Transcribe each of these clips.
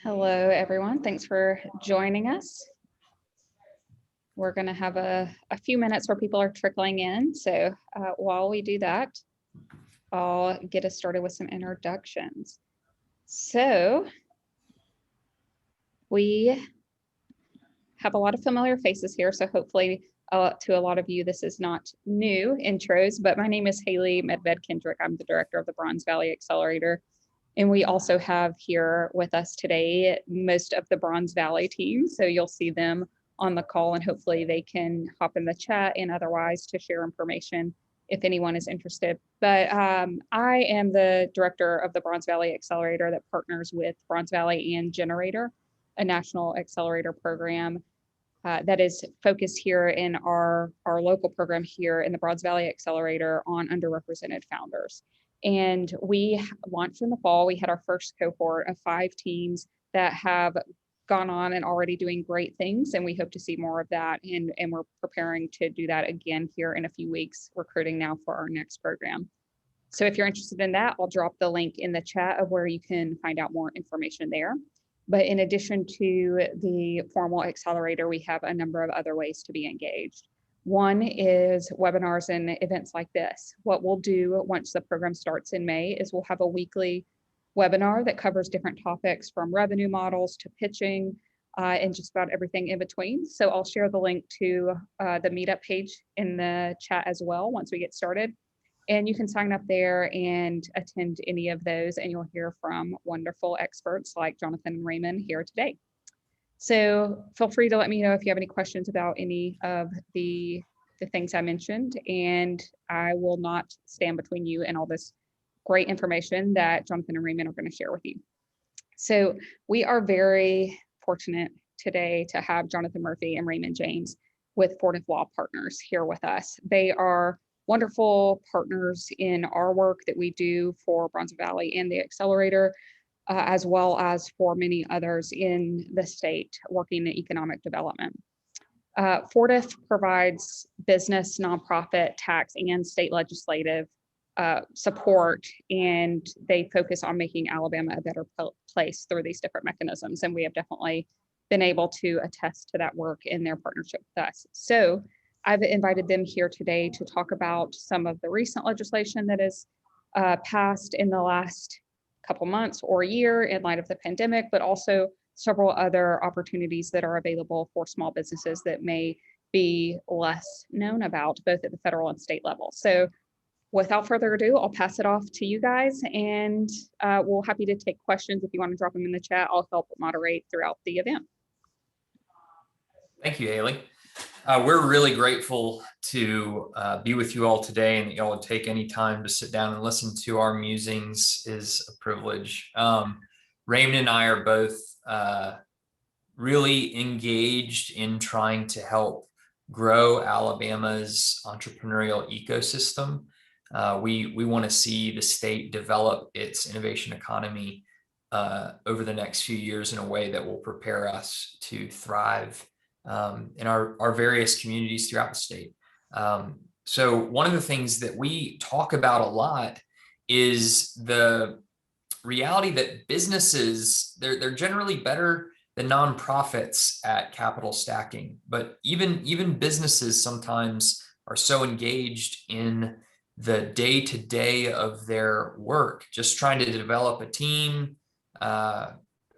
Hello, everyone. Thanks for joining us. We're going to have a few minutes where people are trickling in. So while we do that, I'll get us started with some introductions. So we have a lot of familiar faces here. So hopefully to a lot of you, this is not new intros, but my name is Haley Medved-Kendrick. I'm the director of the Bronze Valley Accelerator. And we also have here with us today most of the Bronze Valley team. So you'll see them on the call and hopefully they can hop in the chat and otherwise to share information if anyone is interested. But I am the director of the Bronze Valley Accelerator that partners with Bronze Valley and Generator, a national accelerator program that is focused here in our local program here in the Bronze Valley Accelerator on underrepresented founders. And we launched in the fall. We had our first cohort of 5 teams that have gone on and already doing great things. And we hope to see more of that. And we're preparing to do that again here in a few weeks, recruiting now for our next program. So if you're interested in that, I'll drop the link in the chat of where you can find out more information there. But in addition to the formal accelerator, we have a number of other ways to be engaged. One is webinars and events like this. What we'll do once the program starts in May is we'll have a weekly webinar that covers different topics from revenue models to pitching and just about everything in between. So I'll share the link to the meetup page in the chat as well once we get started. And you can sign up there and attend any of those, and you'll hear from wonderful experts like Jonathan and Raymond here today. So feel free to let me know if you have any questions about any of the things I mentioned, and I will not stand between you and all this great information that Jonathan and Raymond are going to share with you. So we are very fortunate today to have Jonathan Murphy and Raymond James with Fortif Law Partners here with us. They are wonderful partners in our work that we do for Bronze Valley and the Accelerator, as well as for many others in the state working in economic development. Fortif provides business, nonprofit, tax, and state legislative support, and they focus on making Alabama a better place through these different mechanisms. And we have definitely been able to attest to that work in their partnership with us. So I've invited them here today to talk about some of the recent legislation that is passed in the last couple months or year in light of the pandemic, but also several other opportunities that are available for small businesses that may be less known about, both at the federal and state level. So without further ado, I'll pass it off to you guys, and we're happy to take questions. If you want to drop them in the chat, I'll help moderate throughout the event. Thank you, Haley. We're really grateful to be with you all today, and that y'all would take any time to sit down and listen to our musings is a privilege. Raymond and I are both really engaged in trying to help grow Alabama's entrepreneurial ecosystem. We want to see the state develop its innovation economy over the next few years in a way that will prepare us to thrive in our various communities throughout the state. So one of the things that we talk about a lot is the reality that businesses, they're generally better than nonprofits at capital stacking, but even businesses sometimes are so engaged in the day-to-day of their work, just trying to develop a team,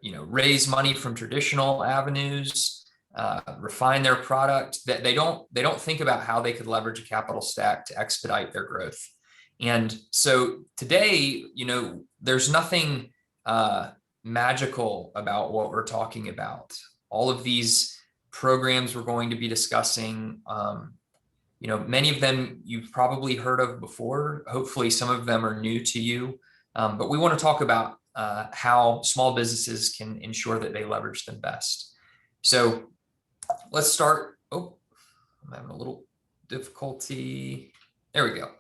raise money from traditional avenues, refine their product, that they don't think about how they could leverage a capital stack to expedite their growth. And so today, there's nothing magical about what we're talking about. All of these programs we're going to be discussing, many of them you've probably heard of before. Hopefully some of them are new to you, but we want to talk about how small businesses can ensure that they leverage them best. So let's start. Oh, I'm having a little difficulty. There we go.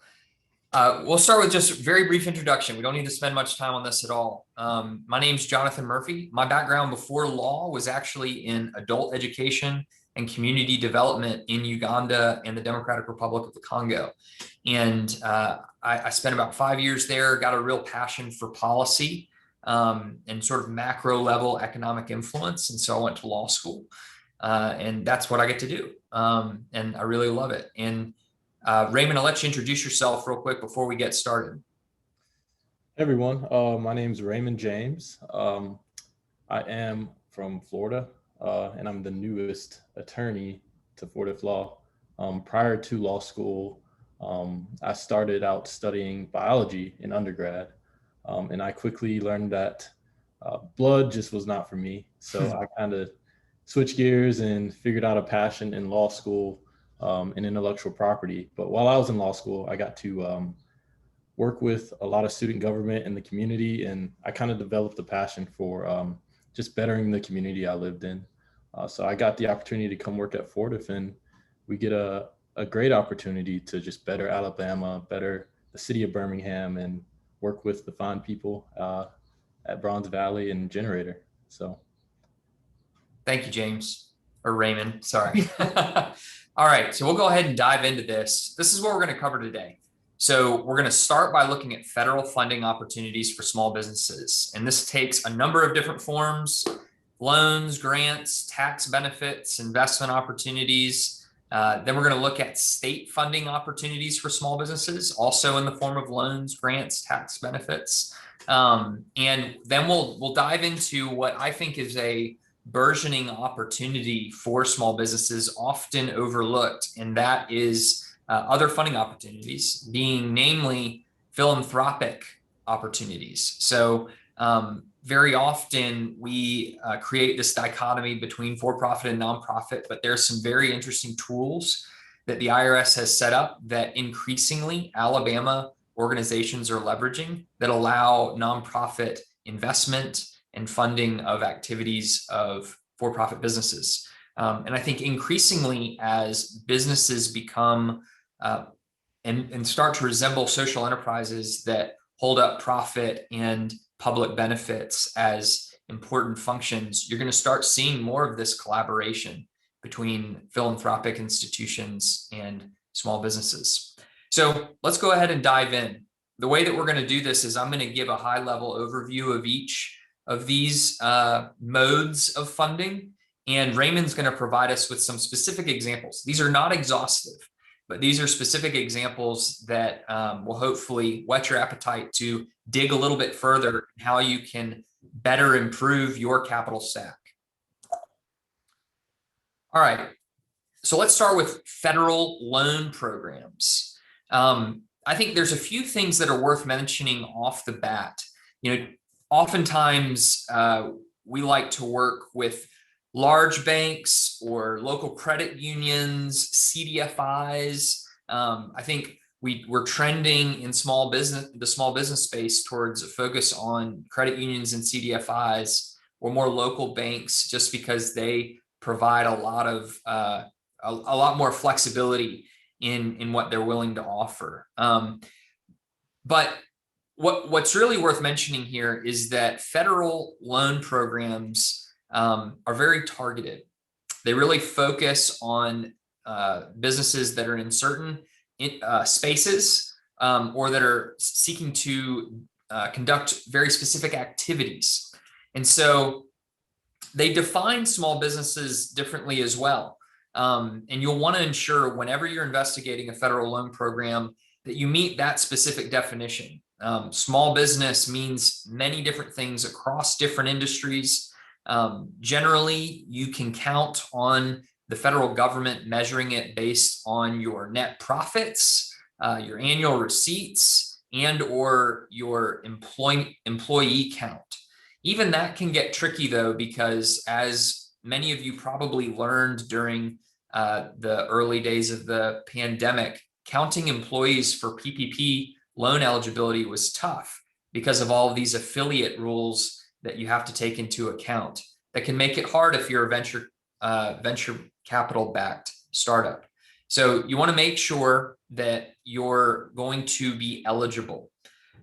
We'll start with just a very brief introduction. We don't need to spend much time on this at all. My name's Jonathan Murphy. My background before law was actually in adult education and community development in Uganda and the Democratic Republic of the Congo. And I spent about 5 years there, got a real passion for policy, and sort of macro level economic influence. And so I went to law school, and that's what I get to do. And I really love it. And Raymond, I'll let you introduce yourself real quick before we get started. Hey everyone, my name is Raymond James. I am from Florida, and I'm the newest attorney to Fortif Law. Prior to law school, I started out studying biology in undergrad, and I quickly learned that blood just was not for me. So I kind of switched gears and figured out a passion in law school in intellectual property. But while I was in law school, I got to work with a lot of student government in the community, and I kind of developed a passion for just bettering the community I lived in. So I got the opportunity to come work at Fortif, and we get a great opportunity to just better Alabama, better the city of Birmingham, and work with the fine people at Bronze Valley and Generator. So. Thank you, James, or Raymond, sorry. All right, so we'll go ahead and dive into this. This is what we're going to cover today. So we're going to start by looking at federal funding opportunities for small businesses. And this takes a number of different forms: loans, grants, tax benefits, investment opportunities. Then we're going to look at state funding opportunities for small businesses, also in the form of loans, grants, tax benefits. And then we'll dive into what I think is a burgeoning opportunity for small businesses, often overlooked, and that is other funding opportunities, being namely philanthropic opportunities. So very often we create this dichotomy between for-profit and nonprofit, but there's some very interesting tools that the IRS has set up that increasingly Alabama organizations are leveraging that allow nonprofit investment and funding of activities of for-profit businesses. And I think increasingly as businesses become and start to resemble social enterprises that hold up profit and public benefits as important functions, you're going to start seeing more of this collaboration between philanthropic institutions and small businesses. So let's go ahead and dive in. The way that we're going to do this is I'm going to give a high-level overview of each of these modes of funding, and Raymond's going to provide us with some specific examples. These are not exhaustive, but these are specific examples that will hopefully whet your appetite to dig a little bit further in how you can better improve your capital stack. All right, so let's start with federal loan programs. I think there's a few things that are worth mentioning off the bat. Oftentimes we like to work with large banks or local credit unions, CDFIs. I think we're trending in the small business space towards a focus on credit unions and CDFIs or more local banks, just because they provide a lot more flexibility in what they're willing to offer. But what's really worth mentioning here is that federal loan programs are very targeted. They really focus on businesses that are in certain spaces or that are seeking to conduct very specific activities. And so they define small businesses differently as well. And you'll want to ensure whenever you're investigating a federal loan program that you meet that specific definition. Small business means many different things across different industries. Generally, you can count on the federal government measuring it based on your net profits, your annual receipts, and or your employee count. Even that can get tricky though, because as many of you probably learned during the early days of the pandemic, counting employees for PPP loan eligibility was tough because of all of these affiliate rules that you have to take into account. That can make it hard if you're a venture capital backed startup. So you want to make sure that you're going to be eligible.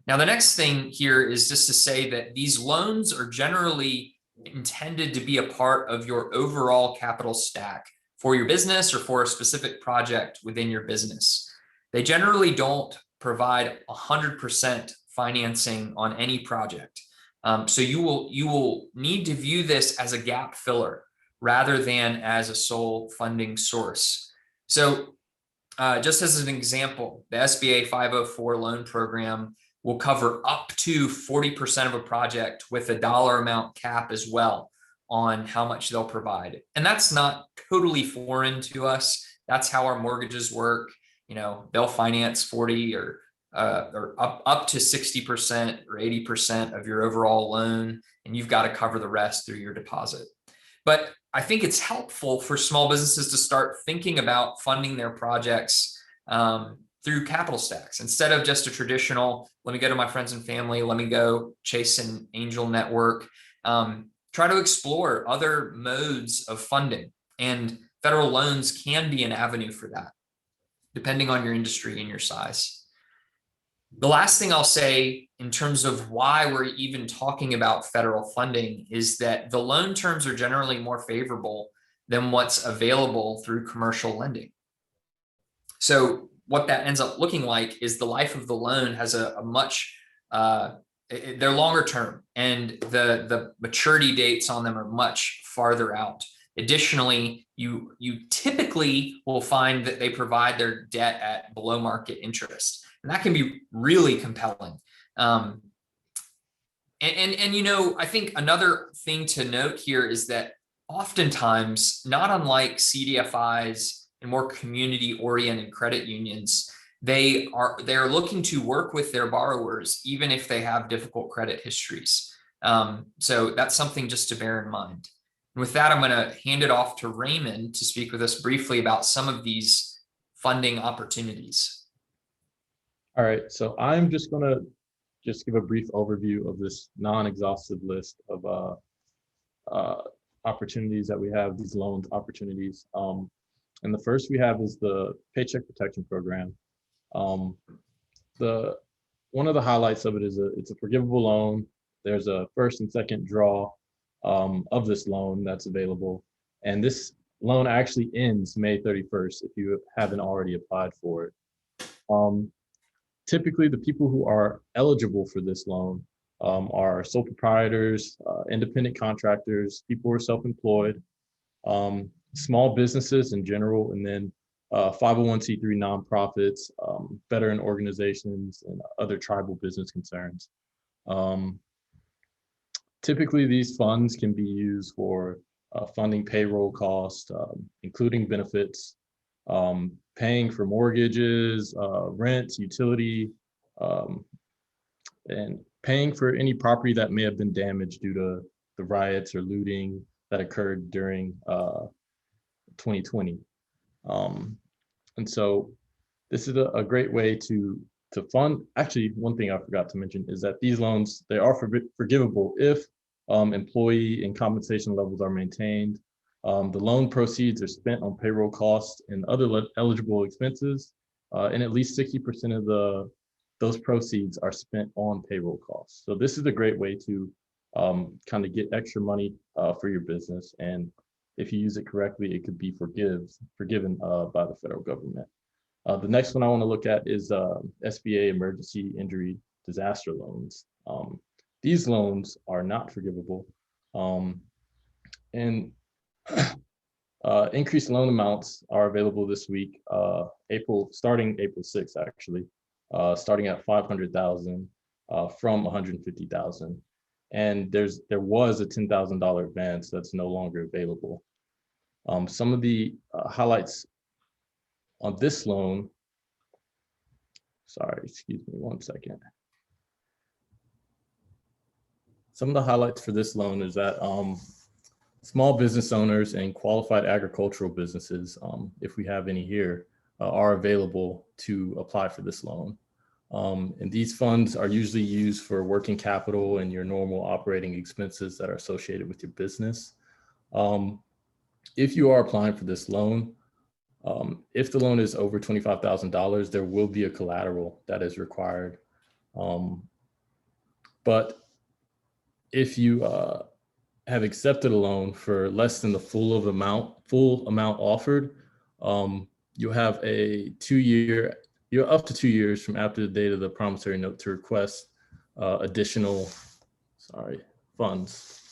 Now, the next thing here is just to say that these loans are generally intended to be a part of your overall capital stack for your business or for a specific project within your business. They generally don't provide 100% financing on any project. So you will need to view this as a gap filler rather than as a sole funding source. So just as an example, the SBA 504 loan program will cover up to 40% of a project with a dollar amount cap as well on how much they'll provide. And that's not totally foreign to us. That's how our mortgages work. They'll finance 40 or up to 60% or 80% of your overall loan, and you've got to cover the rest through your deposit. But I think it's helpful for small businesses to start thinking about funding their projects through capital stacks instead of just a traditional, let me go to my friends and family, let me go chase an angel network. Try to explore other modes of funding, and federal loans can be an avenue for that, depending on your industry and your size. The last thing I'll say in terms of why we're even talking about federal funding is that the loan terms are generally more favorable than what's available through commercial lending. So what that ends up looking like is the life of the loan has a much, they're longer term, and the maturity dates on them are much farther out. Additionally, you typically will find that they provide their debt at below market interest. And that can be really compelling. I think another thing to note here is that oftentimes, not unlike CDFIs and more community-oriented credit unions, they are looking to work with their borrowers, even if they have difficult credit histories. So that's something just to bear in mind. And with that, I'm going to hand it off to Raymond to speak with us briefly about some of these funding opportunities. All right, so I'm just going to give a brief overview of this non-exhaustive list of opportunities that we have, these loans opportunities. And the first we have is the Paycheck Protection Program. One of the highlights of it is it's a forgivable loan. There's a first and second draw of this loan that's available. And this loan actually ends May 31st if you haven't already applied for it. Typically, the people who are eligible for this loan are sole proprietors, independent contractors, people who are self-employed, small businesses in general, and then 501c3 nonprofits, veteran organizations, and other tribal business concerns. Typically, these funds can be used for funding payroll costs, including benefits, paying for mortgages, rent, utility, and paying for any property that may have been damaged due to the riots or looting that occurred during 2020. And so this is a great way to fund. Actually, one thing I forgot to mention is that these loans, they are forgivable if employee and compensation levels are maintained. The loan proceeds are spent on payroll costs and other eligible expenses, and at least 60% of those proceeds are spent on payroll costs. So this is a great way to kind of get extra money for your business, and if you use it correctly, it could be forgiven by the federal government. The next one I want to look at is SBA Emergency Injury Disaster Loans. These loans are not forgivable, and increased loan amounts are available this week, starting April 6th, actually, starting at $500,000 from $150,000. And there was a $10,000 advance that's no longer available. Some of the highlights on this loan, sorry, excuse me one second. Some of the highlights for this loan is that small business owners and qualified agricultural businesses, if we have any here, are available to apply for this loan. And these funds are usually used for working capital and your normal operating expenses that are associated with your business. If you are applying for this loan, if the loan is over $25,000, there will be a collateral that is required. But if you have accepted a loan for less than the full amount offered, you'll have you're up to 2 years from after the date of the promissory note to request additional funds.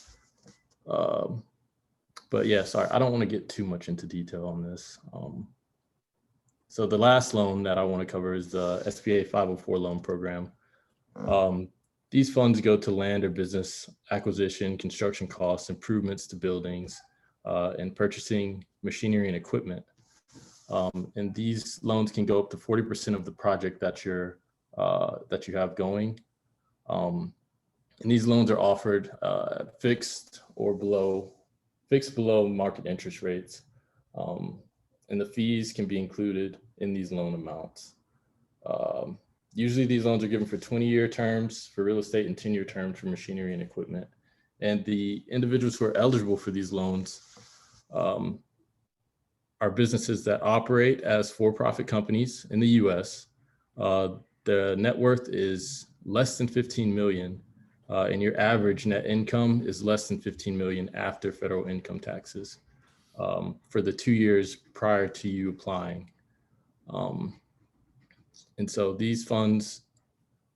But yeah, sorry, I don't want to get too much into detail on this. So the last loan that I want to cover is the SBA 504 loan program. These funds go to land or business acquisition, construction costs, improvements to buildings, and purchasing machinery and equipment. And these loans can go up to 40% of the project that you have going. And these loans are offered fixed below market interest rates. And the fees can be included in these loan amounts. Usually these loans are given for 20-year terms for real estate and 10-year terms for machinery and equipment. And the individuals who are eligible for these loans are businesses that operate as for-profit companies in the US. The net worth is less than 15 million, and your average net income is less than 15 million after federal income taxes for the 2 years prior to you applying. And so these funds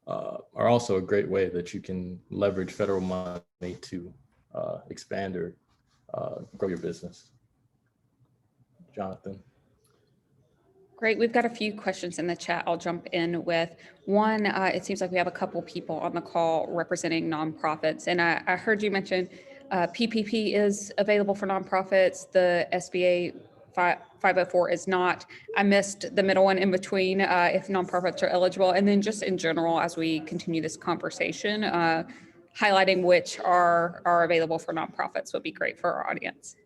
are also a great way that you can leverage federal money to expand or grow your business. Jonathan. Great. We've got a few questions in the chat. I'll jump in with one. It seems like we have a couple people on the call representing nonprofits. And I heard you mention PPP is available for nonprofits. The SBA 504 is not. I missed the middle one in between if nonprofits are eligible. And then just in general, as we continue this conversation, highlighting which are available for nonprofits would be great for our audience.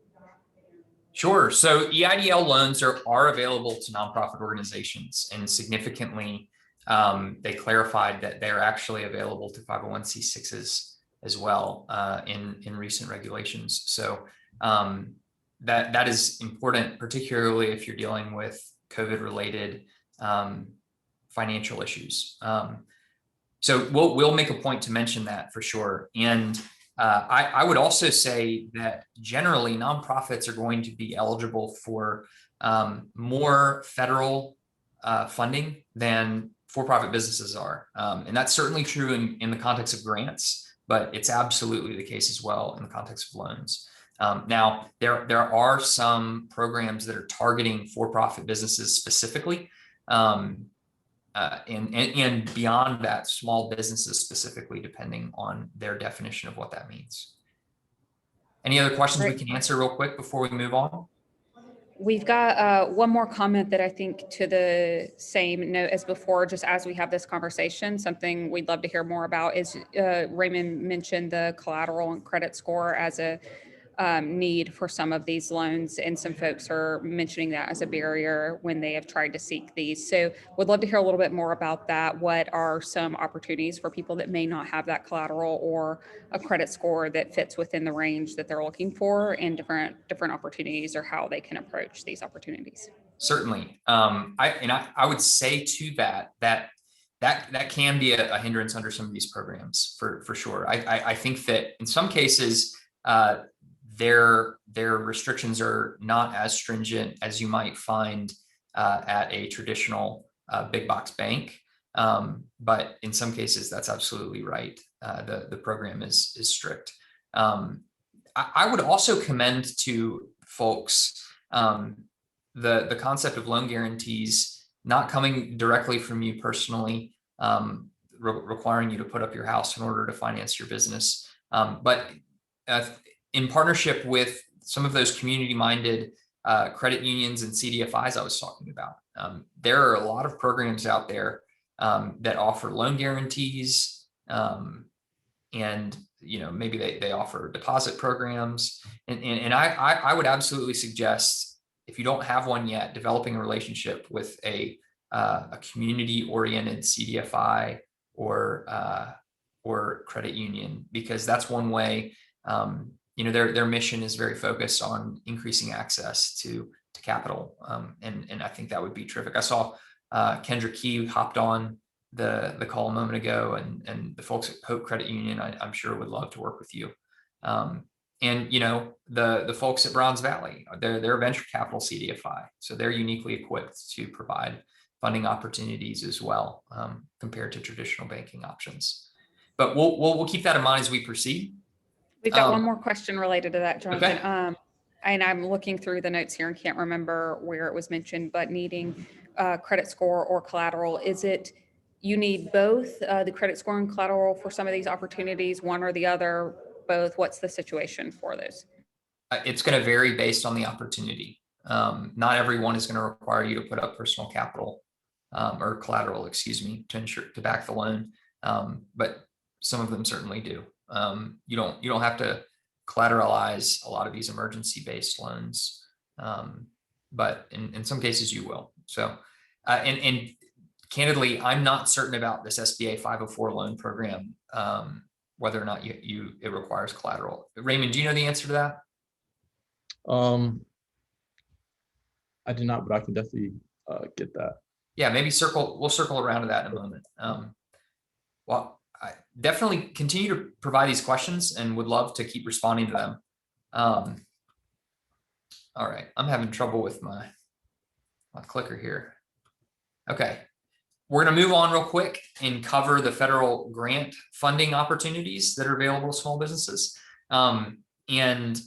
Sure. So EIDL loans are available to nonprofit organizations, and significantly, they clarified that they're actually available to 501c6s as well in recent regulations. So that is important, particularly if you're dealing with COVID-related financial issues. So we'll make a point to mention that for sure. And I would also say that generally nonprofits are going to be eligible for more federal funding than for-profit businesses are. And that's certainly true in the context of grants, but it's absolutely the case as well in the context of loans. Now, there are some programs that are targeting for-profit businesses specifically. And beyond that, small businesses specifically, depending on their definition of what that means. Any other questions we can answer real quick before we move on? We've got one more comment that I think to the same note as before, just as we have this conversation, something we'd love to hear more about is Raymond mentioned the collateral and credit score as a need for some of these loans, and some folks are mentioning that as a barrier when they have tried to seek these. So would love to hear a little bit more about that. What are some opportunities for people that may not have that collateral or a credit score that fits within the range that they're looking for, and different opportunities or how they can approach these opportunities? Certainly. I would say to that can be a hindrance under some of these programs for sure. I think that in some cases, their restrictions are not as stringent as you might find at a traditional big box bank. But in some cases, that's absolutely right. The program is strict. I would also commend to folks the concept of loan guarantees not coming directly from you personally, requiring you to put up your house in order to finance your business, but in partnership with some of those community-minded credit unions and CDFIs I was talking about. There are a lot of programs out there that offer loan guarantees, and maybe they offer deposit programs. And I would absolutely suggest, if you don't have one yet, developing a relationship with a community-oriented CDFI or credit union, because that's one way. Their mission is very focused on increasing access to capital, and I think that would be terrific. I saw Kendra Key hopped on the call a moment ago, and the folks at Hope Credit Union, I'm sure would love to work with you. And the folks at Bronze Valley, they're a venture capital CDFI, so they're uniquely equipped to provide funding opportunities as well, compared to traditional banking options. but we'll keep that in mind as we proceed. We've got one more question related to that, Jonathan. Okay. And I'm looking through the notes here and can't remember where it was mentioned, but needing credit score or collateral. Is it you need both the credit score and collateral for some of these opportunities, one or the other, both? What's the situation for those? It's going to vary based on the opportunity. Not everyone is going to require you to put up personal capital or collateral, excuse me, to back the loan. But some of them certainly do. You don't have to collateralize a lot of these emergency-based loans, but in some cases you will. So, and candidly, I'm not certain about this SBA 504 loan program, whether or not it requires collateral. Raymond, do you know the answer to that? I do not, but I can definitely get that. Yeah, maybe we'll circle around to that in a moment. Well, I definitely continue to provide these questions and would love to keep responding to them. All right, I'm having trouble with my clicker here. Okay, we're going to move on real quick and cover the federal grant funding opportunities that are available to small businesses. And in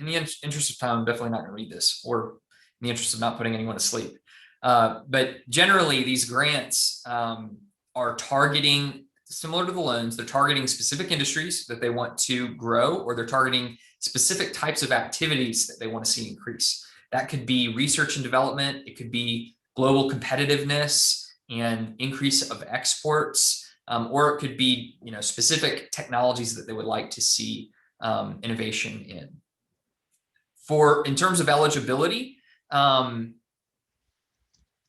the interest of time, I'm definitely not going to read this, or in the interest of not putting anyone to sleep. But generally, these grants are targeting, similar to the loans, they're targeting specific industries that they want to grow, or they're targeting specific types of activities that they want to see increase. That could be research and development. It could be global competitiveness and increase of exports, or it could be, specific technologies that they would like to see innovation in. In terms of eligibility,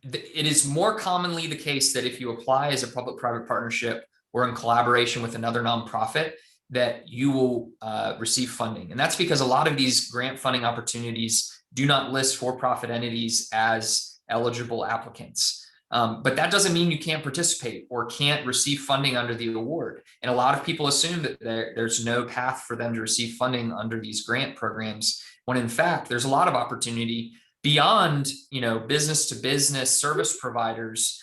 it is more commonly the case that if you apply as a public-private partnership or in collaboration with another nonprofit, that you will receive funding. And that's because a lot of these grant funding opportunities do not list for-profit entities as eligible applicants. But that doesn't mean you can't participate or can't receive funding under the award. And a lot of people assume that there's no path for them to receive funding under these grant programs, when in fact, there's a lot of opportunity beyond, business to business service providers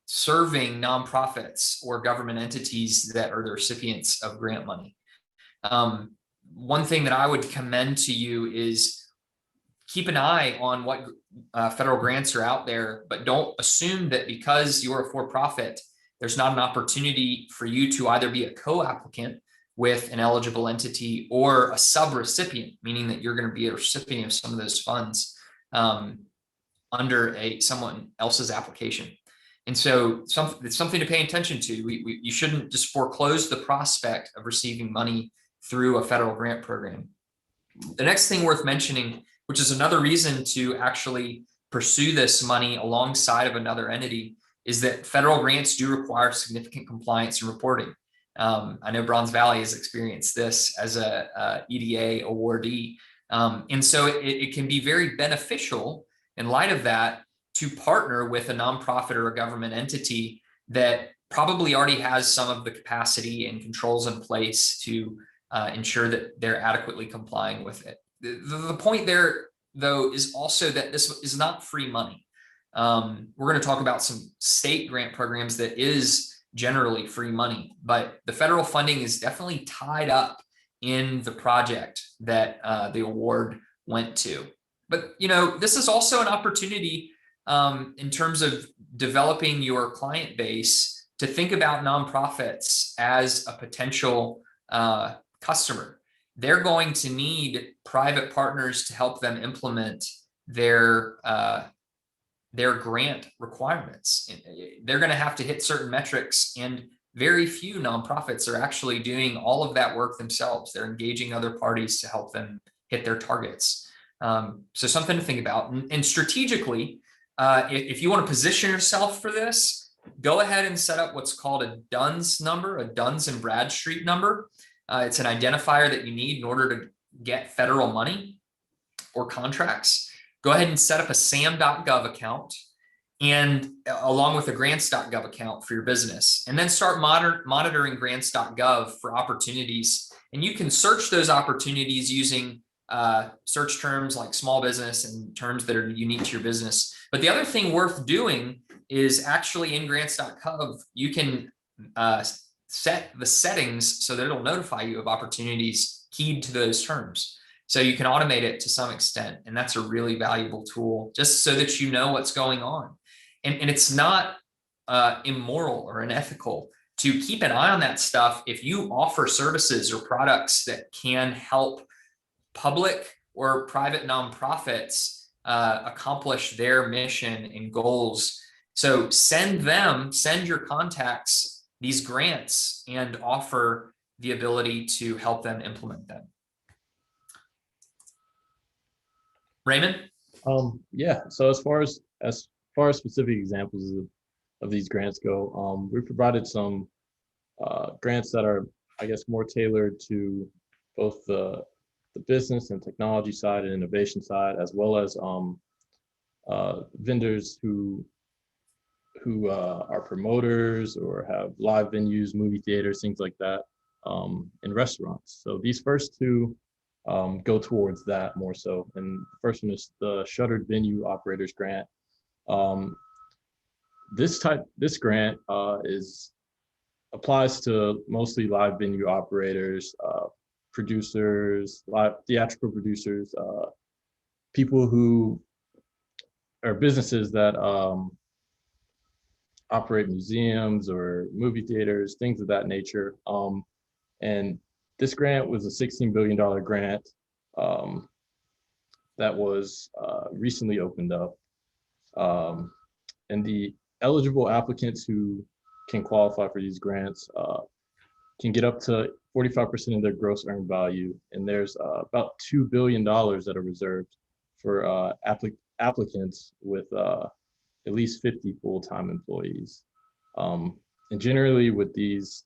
serving nonprofits or government entities that are the recipients of grant money. One thing that I would commend to you is keep an eye on what federal grants are out there, but don't assume that because you're a for-profit, there's not an opportunity for you to either be a co-applicant with an eligible entity or a sub-recipient, meaning that you're going to be a recipient of some of those funds under someone else's application. And so it's something to pay attention to. You shouldn't just foreclose the prospect of receiving money through a federal grant program. The next thing worth mentioning, which is another reason to actually pursue this money alongside of another entity, is that federal grants do require significant compliance and reporting. I know Bronze Valley has experienced this as a EDA awardee. And so it can be very beneficial in light of that to partner with a nonprofit or a government entity that probably already has some of the capacity and controls in place to ensure that they're adequately complying with it. The point there, though, is also that this is not free money. We're going to talk about some state grant programs that is generally free money, but the federal funding is definitely tied up in the project that the award went to. But, this is also an opportunity in terms of developing your client base to think about nonprofits as a potential customer. They're going to need private partners to help them implement their grant requirements. They're going to have to hit certain metrics, and very few nonprofits are actually doing all of that work themselves. They're engaging other parties to help them hit their targets. So something to think about. And strategically, if you want to position yourself for this, go ahead and set up what's called a DUNS number, a Duns and Bradstreet number. It's an identifier that you need in order to get federal money or contracts. Go ahead and set up a sam.gov account, and along with a grants.gov account for your business, and then start monitoring grants.gov for opportunities. And you can search those opportunities using search terms like small business and terms that are unique to your business. But the other thing worth doing is actually in grants.gov, you can set the settings so that it'll notify you of opportunities keyed to those terms. So you can automate it to some extent. And that's a really valuable tool just so that you know what's going on. And it's not immoral or unethical to keep an eye on that stuff. If you offer services or products that can help public or private nonprofits accomplish their mission and goals, so send your contacts these grants and offer the ability to help them implement them. Raymond? Yeah. So as far as specific examples of these grants go, we provided some grants that are, I guess, more tailored to both the business and technology side and innovation side, as well as vendors who are promoters or have live venues, movie theaters, things like that, and restaurants. So these first two go towards that more so. And the first one is the Shuttered Venue Operators Grant. This grant applies to mostly live venue operators, producers, live theatrical producers, people who are businesses that operate museums or movie theaters, things of that nature. And this grant was a $16 billion grant that was recently opened up. And the eligible applicants who can qualify for these grants can get up to 45% of their gross earned value. And there's about $2 billion that are reserved for applicants with at least 50 full-time employees. And generally with these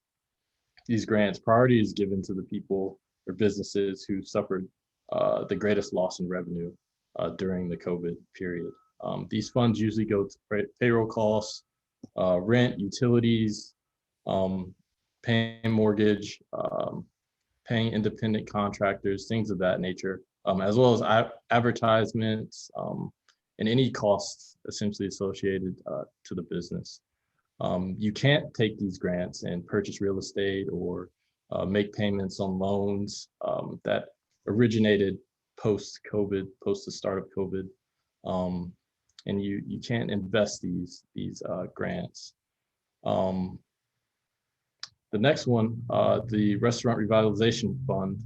grants, priority is given to the people or businesses who suffered the greatest loss in revenue during the COVID period. These funds usually go to payroll costs, rent, utilities, paying mortgage, paying independent contractors, things of that nature, as well as advertisements and any costs essentially associated to the business. You can't take these grants and purchase real estate or make payments on loans that originated post-COVID, post the start of COVID. And you can't invest these grants. The next one, the Restaurant Revitalization Fund,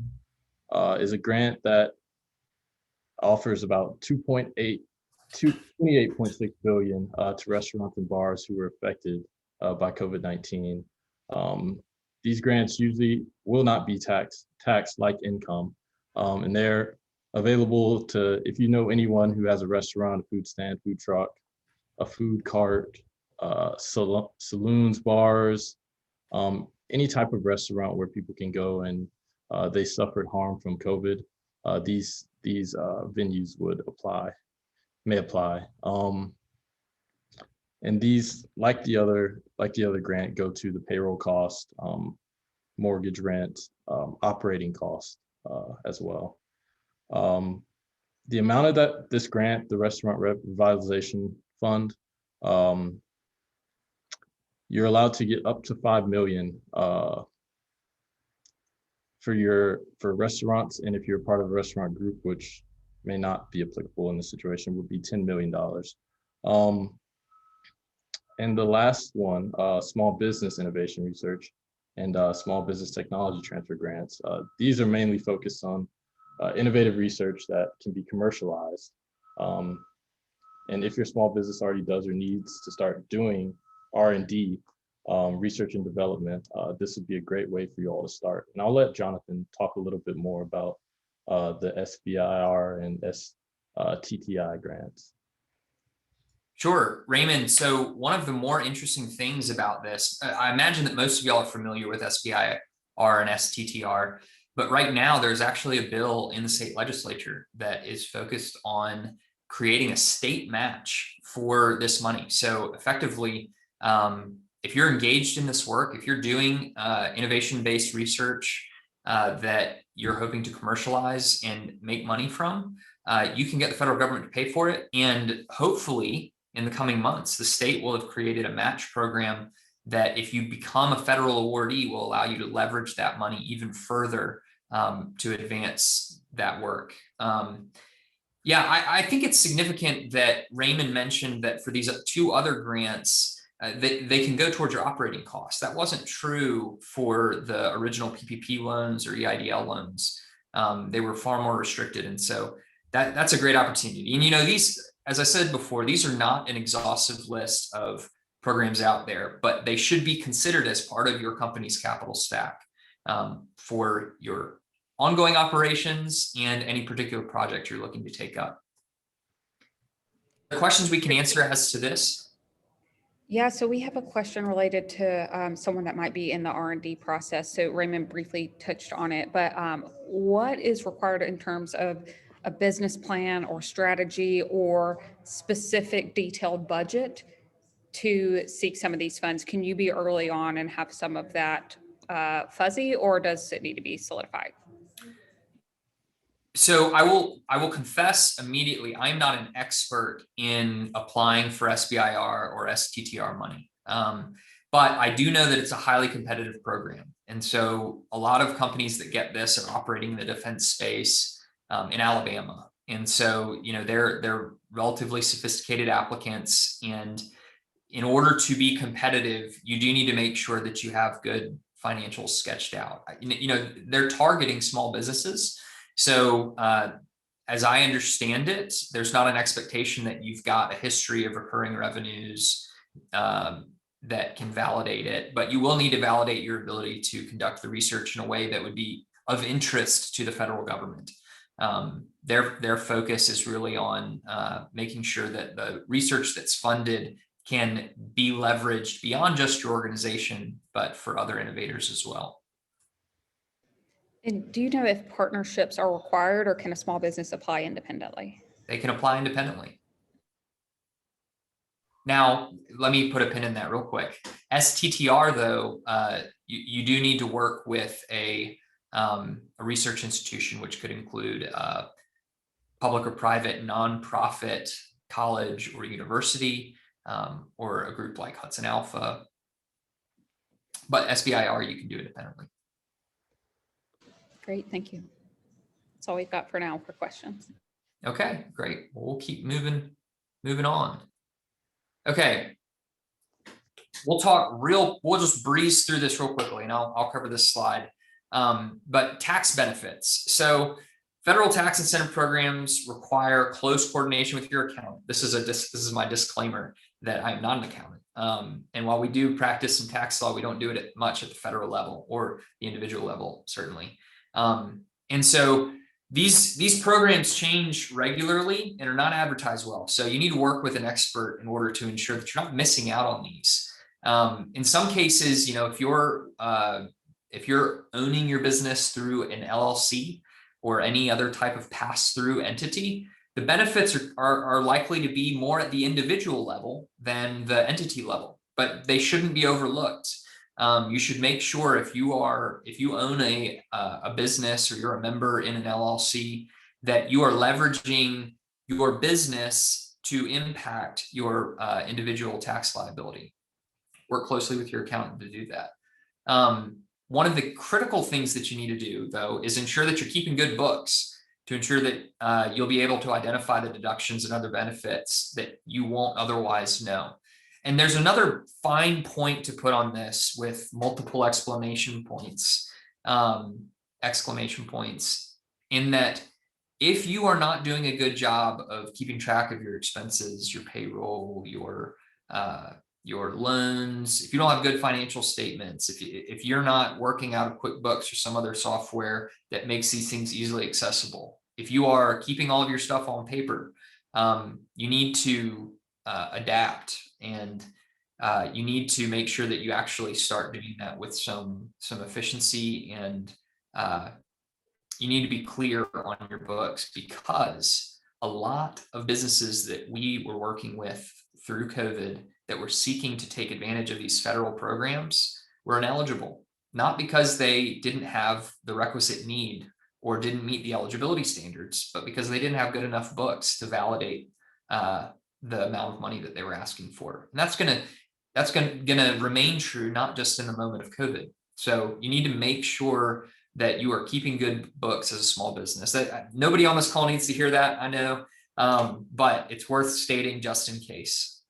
is a grant that offers about 28.6 billion to restaurants and bars who were affected by COVID-19. These grants usually will not be taxed like income, and they're available to, if you know anyone who has a restaurant, a food stand, food truck, a food cart, saloons, bars, any type of restaurant where people can go and they suffered harm from COVID. These venues may apply. And these, like the other grant, go to the payroll cost, mortgage, rent, operating cost as well. The amount of this grant, the Restaurant Revitalization Fund, you're allowed to get up to 5 million for restaurants, and if you're part of a restaurant group, which may not be applicable in this situation, would be $10 million. And the last one, Small Business Innovation Research and Small Business Technology Transfer Grants. These are mainly focused on innovative research that can be commercialized. And if your small business already does or needs to start doing R&D, research and development, this would be a great way for you all to start. And I'll let Jonathan talk a little bit more about the SBIR and STTI grants. Sure, Raymond. So one of the more interesting things about this, I imagine that most of y'all are familiar with SBIR and STTR, but right now there's actually a bill in the state legislature that is focused on creating a state match for this money. So effectively, if you're engaged in this work, if you're doing innovation-based research that you're hoping to commercialize and make money from, you can get the federal government to pay for it. And hopefully in the coming months, the state will have created a match program that if you become a federal awardee will allow you to leverage that money even further to advance that work. Yeah, I think it's significant that Raymond mentioned that for these 2 other grants, they can go towards your operating costs. That wasn't true for the original PPP loans or EIDL loans. They were far more restricted. And so that's a great opportunity. And, you know, these, as I said before, these are not an exhaustive list of programs out there, but they should be considered as part of your company's capital stack for your ongoing operations and any particular project you're looking to take up. The questions we can answer as to this. Yeah, so we have a question related to someone that might be in the R&D process. So Raymond briefly touched on it, but what is required in terms of a business plan or strategy or specific detailed budget to seek some of these funds? Can you be early on and have some of that fuzzy, or does it need to be solidified? So I will confess immediately, I'm not an expert in applying for SBIR or STTR money. But I do know that it's a highly competitive program. And so a lot of companies that get this are operating in the defense space in Alabama. And so, you know, they're relatively sophisticated applicants. And in order to be competitive, you do need to make sure that you have good financials sketched out. You know, they're targeting small businesses. So as I understand it, there's not an expectation that you've got a history of recurring revenues that can validate it, but you will need to validate your ability to conduct the research in a way that would be of interest to the federal government. Their focus is really on making sure that the research that's funded can be leveraged beyond just your organization, but for other innovators as well. And do you know if partnerships are required, or can a small business apply independently? They can apply independently. Now, let me put a pin in that real quick. STTR, though, you do need to work with a research institution, which could include a public or private nonprofit college or university, or a group like Hudson Alpha. But SBIR, you can do independently. Great, thank you. That's all we've got for now for questions. Okay, great. Well, we'll keep moving on. Okay. We'll just breeze through this real quickly, and I'll cover this slide. But tax benefits. So federal tax incentive programs require close coordination with your accountant. This is my disclaimer that I'm not an accountant. And while we do practice some tax law, we don't do it much at the federal level or the individual level, certainly. And so these programs change regularly and are not advertised well. So you need to work with an expert in order to ensure that you're not missing out on these. In some cases, you know, if you're owning your business through an LLC or any other type of pass-through entity, the benefits are likely to be more at the individual level than the entity level, but they shouldn't be overlooked. You should make sure if you own a business or you're a member in an LLC, that you are leveraging your business to impact your individual tax liability. Work closely with your accountant to do that. One of the critical things that you need to do, though, is ensure that you're keeping good books to ensure that you'll be able to identify the deductions and other benefits that you won't otherwise know. And there's another fine point to put on this with multiple exclamation points, in that if you are not doing a good job of keeping track of your expenses, your payroll, your loans, if you don't have good financial statements, if you're not working out of QuickBooks or some other software that makes these things easily accessible, if you are keeping all of your stuff on paper, you need to adapt, and you need to make sure that you actually start doing that with some efficiency, and you need to be clear on your books, because a lot of businesses that we were working with through COVID that were seeking to take advantage of these federal programs were ineligible, not because they didn't have the requisite need or didn't meet the eligibility standards, but because they didn't have good enough books to validate the amount of money that they were asking for. And that's that's going to remain true, not just in the moment of COVID. So you need to make sure that you are keeping good books as a small business. Nobody on this call needs to hear that, I know, but it's worth stating just in case.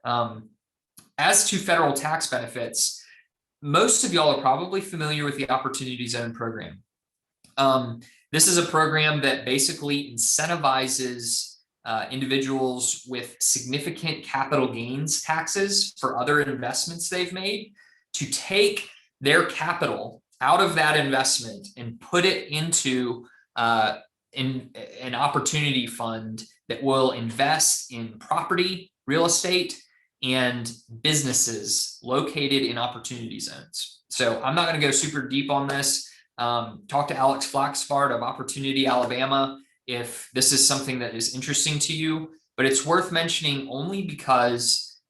As to federal tax benefits, most of y'all are probably familiar with the Opportunity Zone program. This is a program that basically incentivizes individuals with significant capital gains taxes for other investments they've made to take their capital out of that investment and put it into in an opportunity fund that will invest in property, real estate, and businesses located in opportunity zones. So I'm not going to go super deep on this. Talk to Alex Flaxbart of Opportunity Alabama if this is something that is interesting to you, but it's worth mentioning only because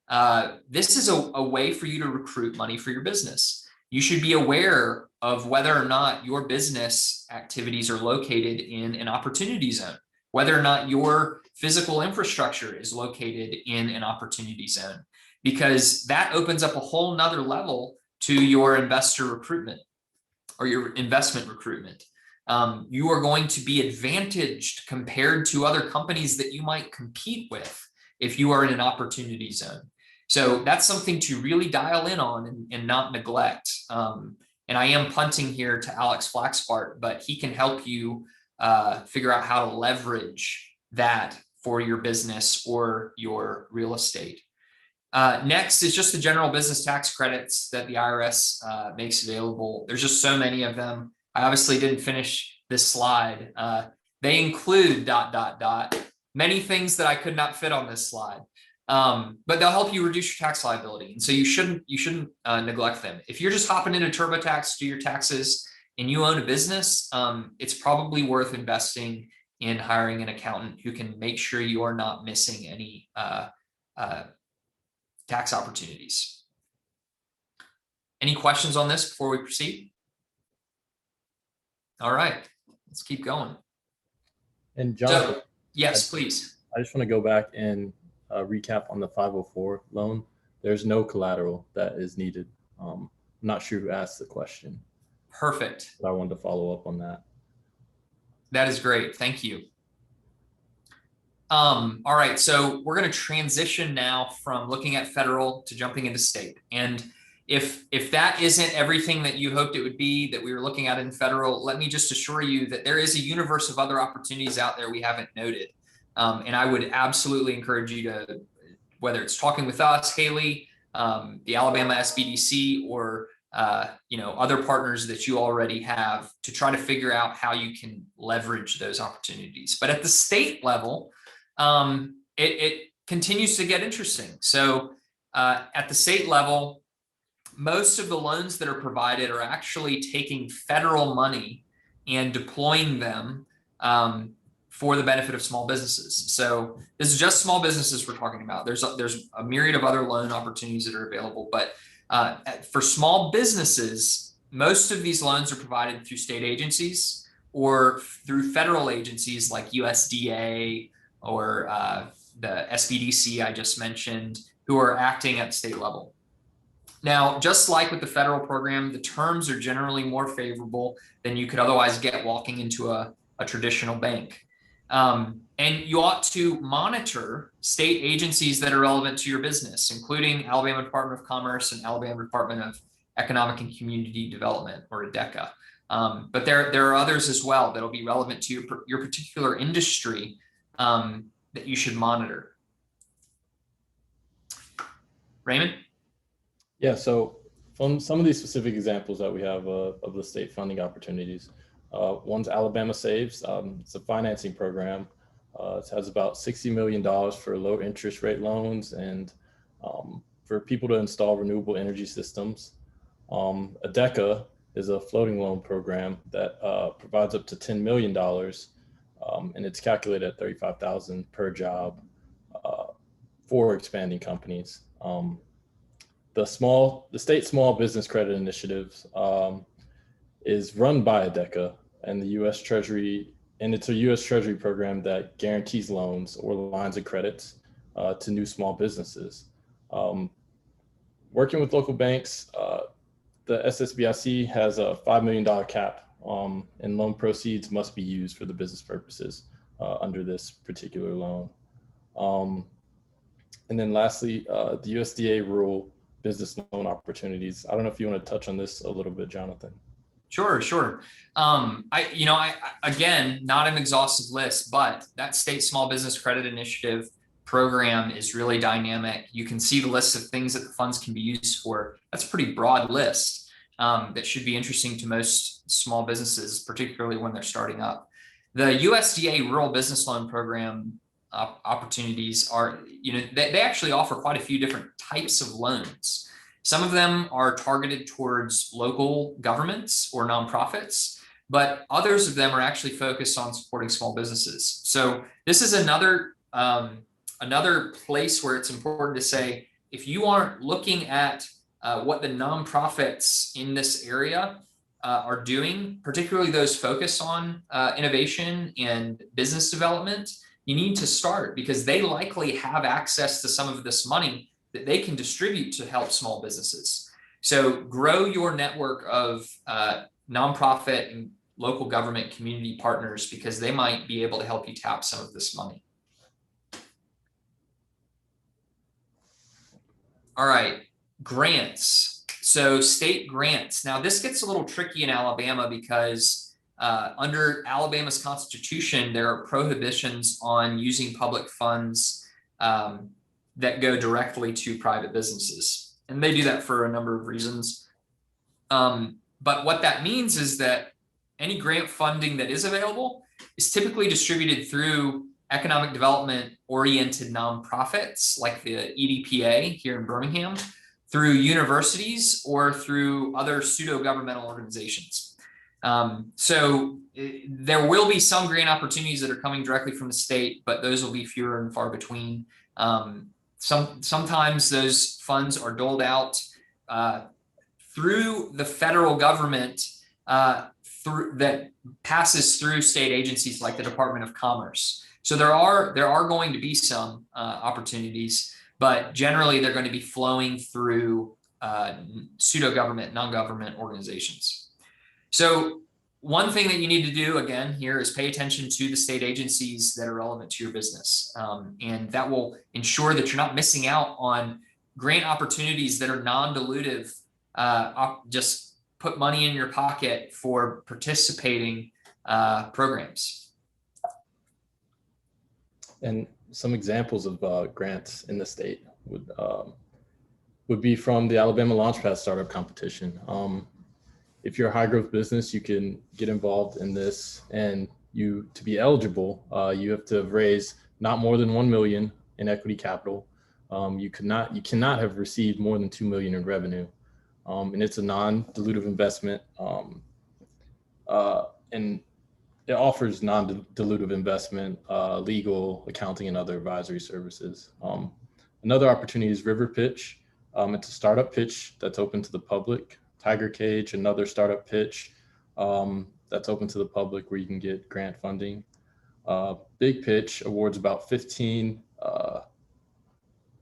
this is a way for you to recruit money for your business. You should be aware of whether or not your business activities are located in an opportunity zone, whether or not your physical infrastructure is located in an opportunity zone, because that opens up a whole nother level to your investor recruitment or your investment recruitment. You are going to be advantaged compared to other companies that you might compete with if you are in an opportunity zone. So that's something to really dial in on and not neglect. And I am punting here to Alex Flaxbart, but he can help you figure out how to leverage that for your business or your real estate. Next is just the general business tax credits that the IRS makes available. There's just so many of them. I obviously didn't finish this slide. They include ... many things that I could not fit on this slide. But they'll help you reduce your tax liability. And so you shouldn't neglect them. If you're just hopping into TurboTax to do your taxes and you own a business, it's probably worth investing in hiring an accountant who can make sure you are not missing any tax opportunities. Any questions on this before we proceed? All right, let's keep going. And Jonathan, so, yes, please. I just want to go back and recap on the 504 loan. There's no collateral that is needed. I'm not sure who asked the question. Perfect. But I wanted to follow up on that. That is great. Thank you. All right, so we're going to transition now from looking at federal to jumping into state. And if that isn't everything that you hoped it would be that we were looking at in federal, let me just assure you that there is a universe of other opportunities out there we haven't noted. And I would absolutely encourage you to, whether it's talking with us, Haley, the Alabama SBDC, or other partners that you already have, to try to figure out how you can leverage those opportunities. But at the state level, it continues to get interesting. So at the state level, most of the loans that are provided are actually taking federal money and deploying them for the benefit of small businesses. So this is just small businesses we're talking about. There's a myriad of other loan opportunities that are available, but for small businesses, most of these loans are provided through state agencies or through federal agencies like USDA or the SBDC I just mentioned, who are acting at state level. Now, just like with the federal program, the terms are generally more favorable than you could otherwise get walking into a traditional bank. And you ought to monitor state agencies that are relevant to your business, including Alabama Department of Commerce and Alabama Department of Economic and Community Development, or ADECA. But there are others as well that will be relevant to your particular industry that you should monitor. Raymond? Yeah, so from some of these specific examples that we have of the state funding opportunities, one's Alabama Saves. It's a financing program. It has about $60 million for low interest rate loans and for people to install renewable energy systems. ADECA is a floating loan program that provides up to $10 million, and it's calculated at $35,000 per job for expanding companies. The state small business credit initiatives is run by ADECA and the U.S. Treasury, and it's a U.S. Treasury program that guarantees loans or lines of credits to new small businesses. working with local banks, the SSBIC has a $5 million cap, and loan proceeds must be used for the business purposes under this particular loan. And then lastly, the USDA rural business loan opportunities. I don't know if you want to touch on this a little bit, Jonathan. Sure. Again, not an exhaustive list, but that state small business credit initiative program is really dynamic. You can see the list of things that the funds can be used for. That's a pretty broad list that should be interesting to most small businesses, particularly when they're starting up. The USDA Rural Business Loan Program opportunities are, they actually offer quite a few different types of loans. Some of them are targeted towards local governments or nonprofits, but others of them are actually focused on supporting small businesses. So this is another place where it's important to say, if you aren't looking at what the nonprofits in this area are doing, particularly those focused on innovation and business development, you need to start, because they likely have access to some of this money that they can distribute to help small businesses. So grow your network of nonprofit and local government community partners, because they might be able to help you tap some of this money. All right, grants. So state grants. Now this gets a little tricky in Alabama because under Alabama's constitution, there are prohibitions on using public funds that go directly to private businesses. And they do that for a number of reasons. But what that means is that any grant funding that is available is typically distributed through economic development oriented nonprofits like the EDPA here in Birmingham, through universities, or through other pseudo-governmental organizations. So there will be some grant opportunities that are coming directly from the state, but those will be fewer and far between. Sometimes those funds are doled out through the federal government that passes through state agencies like the Department of Commerce. So there are going to be some opportunities, but generally they're going to be flowing through pseudo-government, non-government organizations. So one thing that you need to do again here is pay attention to the state agencies that are relevant to your business. And that will ensure that you're not missing out on grant opportunities that are non-dilutive. Just put money in your pocket for participating programs. And some examples of grants in the state would be from the Alabama Launchpad Startup Competition. If you're a high growth business, you can get involved in this, and to be eligible, you have to have raised not more than 1 million in equity capital. You cannot have received more than 2 million in revenue. And it's a non-dilutive investment. And it offers non-dilutive investment, legal, accounting, and other advisory services. Another opportunity is River Pitch. It's a startup pitch that's open to the public. Tiger Cage, another startup pitch that's open to the public where you can get grant funding. Big Pitch awards about 15 to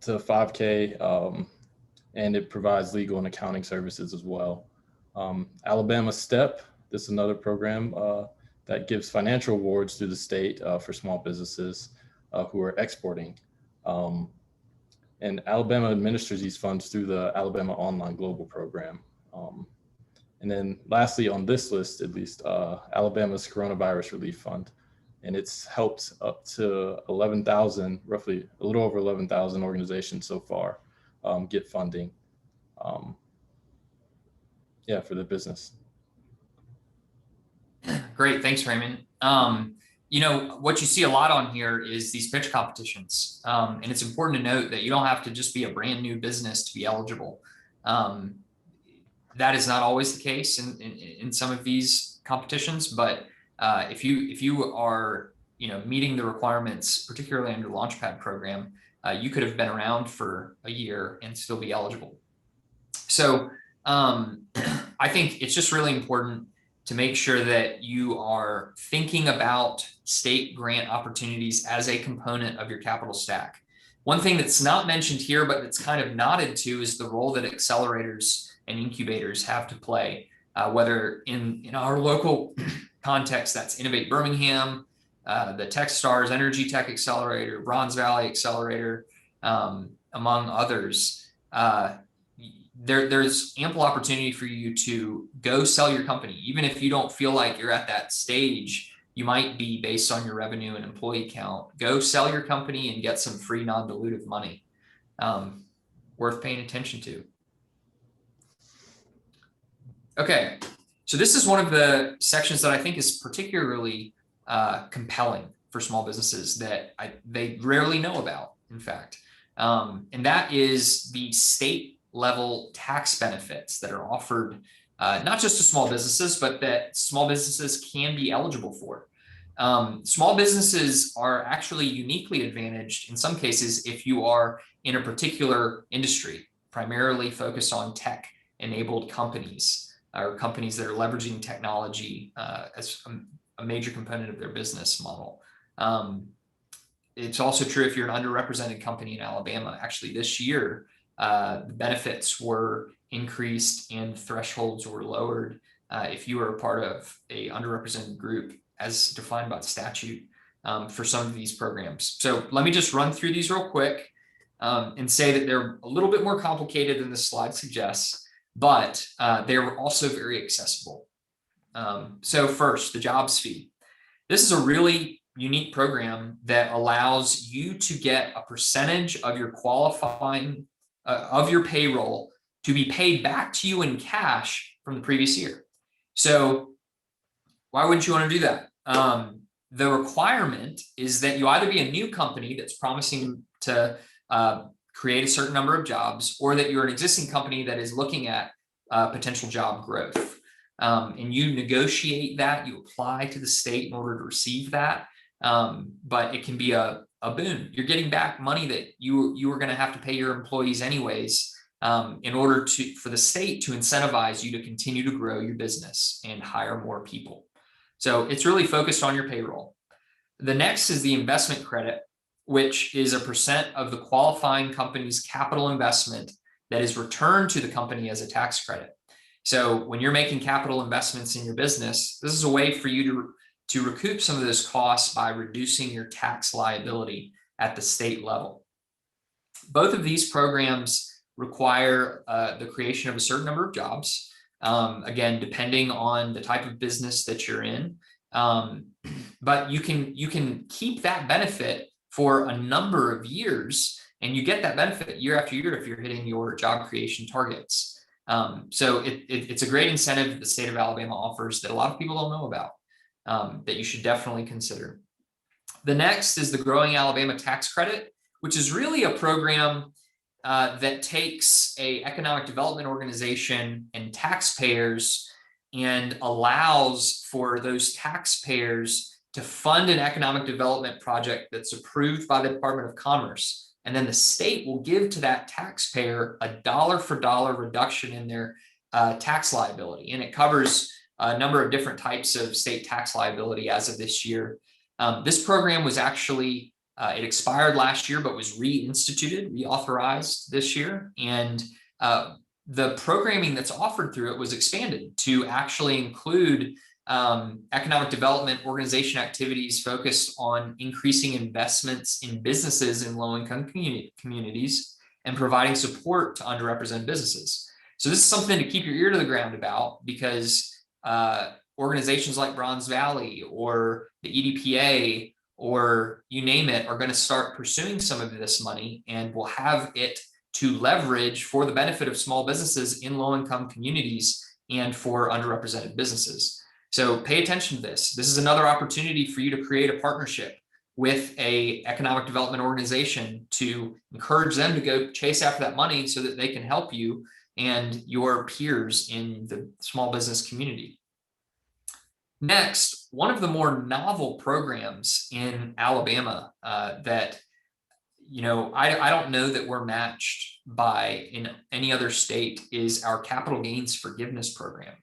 5K, and it provides legal and accounting services as well. Alabama STEP, this is another program that gives financial awards through the state for small businesses who are exporting. And Alabama administers these funds through the Alabama Online Global Program. And then lastly on this list, at least, Alabama's Coronavirus Relief Fund. And it's helped up to 11,000, roughly a little over 11,000 organizations so far get funding for the business. Great, thanks, Raymond. What you see a lot on here is these pitch competitions. And it's important to note that you don't have to just be a brand new business to be eligible. That is not always the case in some of these competitions, but if you are meeting the requirements, particularly under the Launchpad program, you could have been around for a year and still be eligible. So I think it's just really important to make sure that you are thinking about state grant opportunities as a component of your capital stack. One thing that's not mentioned here, but that's kind of nodded to, is the role that accelerators and incubators have to play, whether in our local context, that's Innovate Birmingham, the Techstars Energy Tech Accelerator, Bronze Valley Accelerator, among others. There's ample opportunity for you to go sell your company, even if you don't feel like you're at that stage. You might be based on your revenue and employee count. Go sell your company and get some free non-dilutive money. Worth paying attention to. Okay, so this is one of the sections that I think is particularly compelling for small businesses that they rarely know about, in fact. And that is the state level tax benefits that are offered not just to small businesses, but that small businesses can be eligible for. Small businesses are actually uniquely advantaged in some cases if you are in a particular industry, primarily focused on tech-enabled companies or companies that are leveraging technology as a major component of their business model. It's also true if you're an underrepresented company in Alabama. Actually, this year, the benefits were increased and thresholds were lowered if you were a part of a underrepresented group as defined by statute for some of these programs. So let me just run through these real quick and say that they're a little bit more complicated than the slide suggests, but they're also very accessible. So first, the jobs fee. This is a really unique program that allows you to get a percentage of your qualifying of your payroll to be paid back to you in cash from the previous year. So why wouldn't you want to do that? The requirement is that you either be a new company that's promising to create a certain number of jobs, or that you're an existing company that is looking at potential job growth. And you negotiate that, you apply to the state in order to receive that. But it can be a boon. You're getting back money that you were going to have to pay your employees anyways, in order for the state to incentivize you to continue to grow your business and hire more people. So it's really focused on your payroll. The next is the investment credit, which is a percent of the qualifying company's capital investment that is returned to the company as a tax credit. So when you're making capital investments in your business, this is a way for you to recoup some of those costs by reducing your tax liability at the state level. Both of these programs require the creation of a certain number of jobs. Again, depending on the type of business that you're in, but you can keep that benefit for a number of years, and you get that benefit year after year if you're hitting your job creation targets. So it's a great incentive that the state of Alabama offers that a lot of people don't know about, that you should definitely consider. The next is the Growing Alabama Tax Credit, which is really a program that takes an economic development organization and taxpayers and allows for those taxpayers to fund an economic development project that's approved by the Department of Commerce. And then the state will give to that taxpayer a dollar for dollar reduction in their tax liability. And it covers a number of different types of state tax liability as of this year. This program was actually it expired last year, but was reinstituted, reauthorized this year. And the programming that's offered through it was expanded to actually include economic development organization activities focused on increasing investments in businesses in low-income communities and providing support to underrepresented businesses. So this is something to keep your ear to the ground about, because organizations like Bronze Valley or the EDPA or you name it, are going to start pursuing some of this money and will have it to leverage for the benefit of small businesses in low-income communities and for underrepresented businesses. So pay attention to this. This is another opportunity for you to create a partnership with an economic development organization to encourage them to go chase after that money so that they can help you and your peers in the small business community. Next, one of the more novel programs in Alabama that, I don't know that we're matched by in any other state is our capital gains forgiveness program.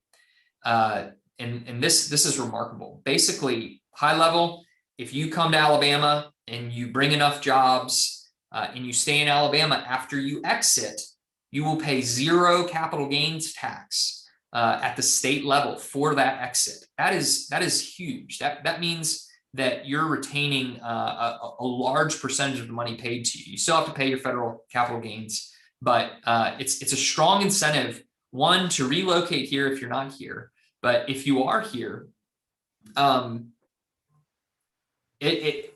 And this is remarkable. Basically, high level, if you come to Alabama and you bring enough jobs, and you stay in Alabama after you exit, you will pay 0 capital gains tax at the state level for that exit. That is huge. That means that you're retaining a large percentage of the money paid to you. You still have to pay your federal capital gains, but it's a strong incentive, one, to relocate here if you're not here, but if you are here, it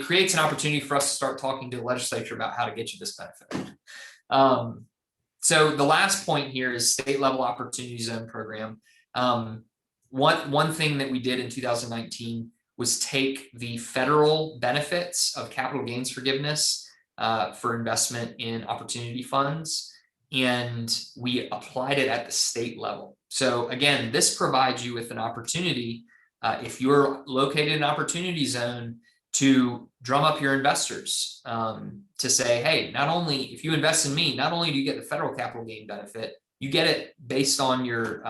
creates an opportunity for us to start talking to the legislature about how to get you this benefit. So the last point here is state level opportunity zone program. One thing that we did in 2019 was take the federal benefits of capital gains forgiveness for investment in opportunity funds, and we applied it at the state level. So again, this provides you with an opportunity, if you're located in an opportunity zone, to drum up your investors, to say, hey, not only if you invest in me, not only do you get the federal capital gain benefit, you get it based on your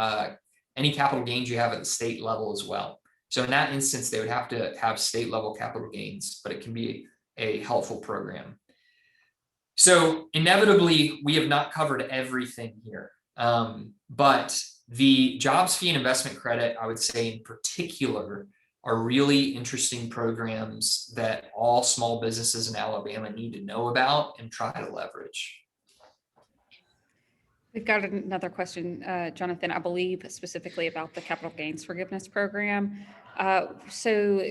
any capital gains you have at the state level as well. So in that instance, they would have to have state level capital gains, but it can be a helpful program. So inevitably, we have not covered everything here, but the jobs fee and investment credit, I would say in particular, are really interesting programs that all small businesses in Alabama need to know about and try to leverage. We've got another question, Jonathan, I believe specifically about the capital gains forgiveness program. So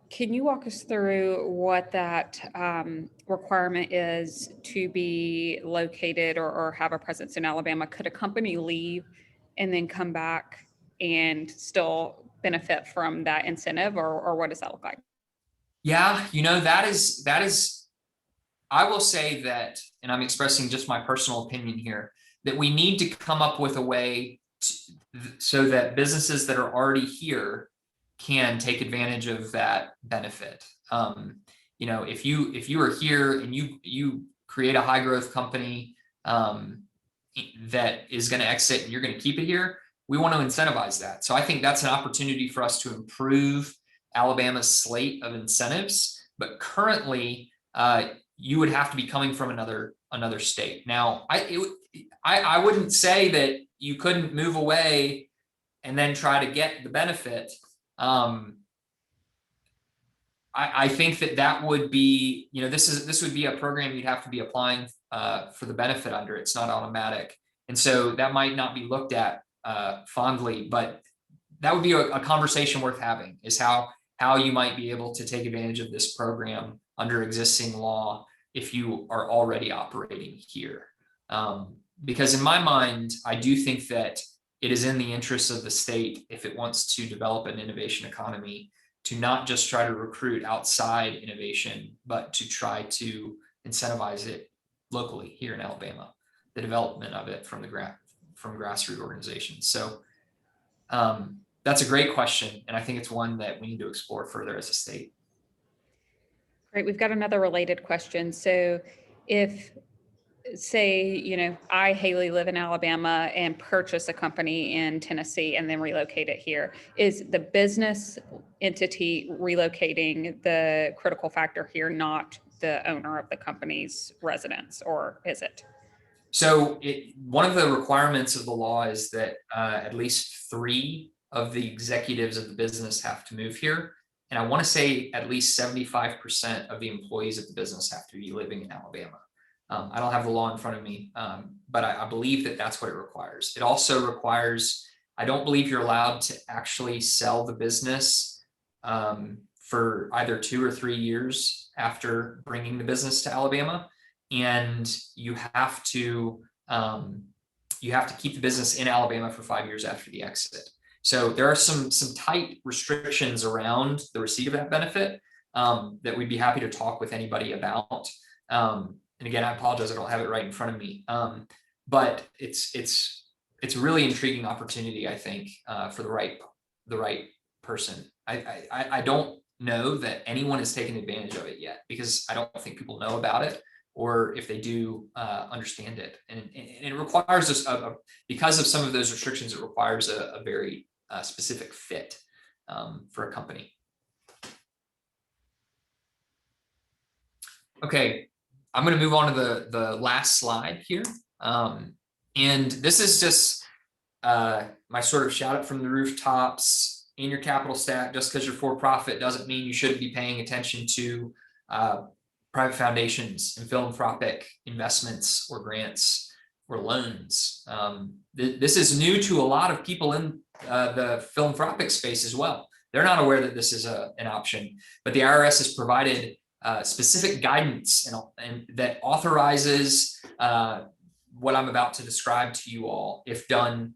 can you walk us through what that requirement is to be located or have a presence in Alabama? Could a company leave and then come back and still benefit from that incentive, or what does that look like? Yeah, that is, I will say that, and I'm expressing just my personal opinion here, that we need to come up with a way so that businesses that are already here can take advantage of that benefit. If you are here and you create a high growth company that is going to exit and you're going to keep it here, we want to incentivize that. So I think that's an opportunity for us to improve Alabama's slate of incentives. But currently, you would have to be coming from another state. Now, I wouldn't say that you couldn't move away and then try to get the benefit. I think that would be, this would be a program you'd have to be applying for the benefit under. It's not automatic, and so that might not be looked at fondly, but that would be a conversation worth having, is how you might be able to take advantage of this program under existing law if you are already operating here. Because in my mind, I do think that it is in the interest of the state, if it wants to develop an innovation economy, to not just try to recruit outside innovation, but to try to incentivize it locally here in Alabama, the development of it from grassroots organizations. So that's a great question, and I think it's one that we need to explore further as a state. Great. We've got another related question. So if, say, I, Haley, live in Alabama and purchase a company in Tennessee and then relocate it here, is the business entity relocating the critical factor here, not the owner of the company's residence, or is it? So one of the requirements of the law is that at least 3 of the executives of the business have to move here. And I want to say at least 75% of the employees of the business have to be living in Alabama. I don't have the law in front of me, but I believe that that's what it requires. It also requires, I don't believe you're allowed to actually sell the business for either 2 or 3 years after bringing the business to Alabama. And you have to keep the business in Alabama for 5 years after the exit. So there are some tight restrictions around the receipt of that benefit that we'd be happy to talk with anybody about. And again, I apologize, I don't have it right in front of me. But it's a really intriguing opportunity, I think, for the right person. I don't know that anyone has taken advantage of it yet, because I don't think people know about it, or if they do, understand it. And it requires us, because of some of those restrictions, it requires a very specific fit for a company. Okay, I'm going to move on to the last slide here. And this is just my sort of shout out from the rooftops in your capital stack. Just because you're for profit doesn't mean you shouldn't be paying attention to private foundations and philanthropic investments or grants or loans. This is new to a lot of people in the philanthropic space as well. They're not aware that this is an option, but the IRS has provided specific guidance and that authorizes what I'm about to describe to you all if done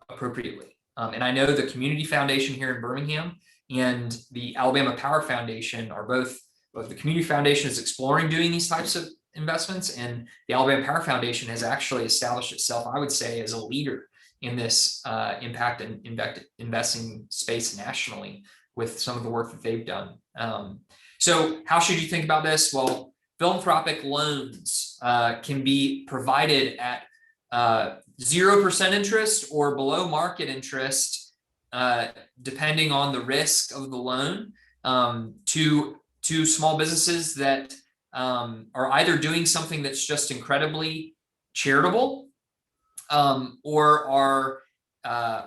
appropriately. And I know the Community Foundation here in Birmingham and the Alabama Power Foundation are both the Community Foundation is exploring doing these types of investments, and the Alabama Power Foundation has actually established itself, I would say, as a leader in this impact and investing space nationally with some of the work that they've done. So how should you think about this? Well, philanthropic loans can be provided at 0% interest or below market interest, depending on the risk of the loan, to small businesses that are either doing something that's just incredibly charitable or are